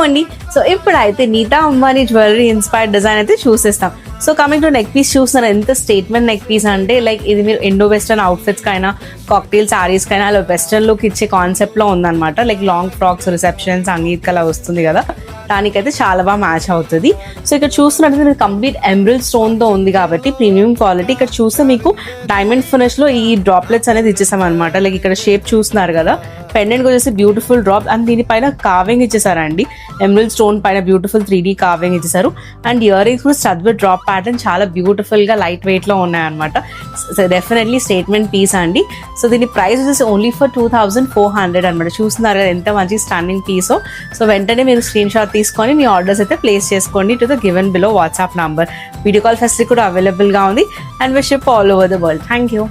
అండి. సో ఇప్పుడైతే Nita Ambani jewellery inspired design అయితే చూసేస్తాం. So coming to neck piece చూస్తున్నారు, ఎంత స్టేట్మెంట్ నెక్ పీస్ అంటే లైక్ ఇది మీరు ఇండో వెస్టర్న్ అవుట్ఫిట్స్ కైనా కాక్టైల్ సారీస్ కైనా అలా వెస్టర్న్ లుక్ ఇచ్చే కాన్సెప్ట్ లో ఉందన్నమాట. Like long frocks, reception, Sangeet అలా వస్తుంది కదా, దానికైతే చాలా బాగా మ్యాచ్ అవుతుంది. సో ఇక్కడ చూస్తున్నట్టు కంప్లీట్ ఎమరల్డ్ స్టోన్ తో ఉంది కాబట్టి ప్రీమియం క్వాలిటీ. ఇక్కడ చూస్తే మీకు డైమండ్ ఫినిష్ లో ఈ డ్రాప్లెట్స్ అనేది ఇచ్చేసాం అనమాట. లైక్ ఇక్కడ షేప్ చూస్తున్నారు కదా, పెండెంట్ వచ్చేసి బ్యూటిఫుల్ డ్రాప్ అండ్ దీనిపైన కార్వింగ్ ఇచ్చేసారండి. ఎమరల్డ్ స్టోన్ పైన బ్యూటిఫుల్ 3D కార్వింగ్ ఇచ్చేసారు. అండ్ ఇయర్ రింగ్స్ కూడా స్టడ్ విత్ డ్రాప్ ప్యాటర్న్ చాలా బ్యూటిఫుల్ గా లైట్ వెయిట్ లో ఉన్నాయన్నమాట. డెఫినెట్లీ స్టేట్మెంట్ పీస్ అండి. సో దీని ప్రైస్ వచ్చేసి ఓన్లీ ఫర్ 2400 అనమాట. చూస్తున్నారు కదా ఎంత మంచి స్టన్నింగ్ పీసో. సో వెంటనే మీరు స్క్రీన్ షాట్ తీసుకొని మీ ఆర్డర్స్ అయితే ప్లేస్ చేసుకోండి to the given below WhatsApp number. Video call facility కూడా అవైలబుల్ గా ఉంది and we ship all over the world. Thank you.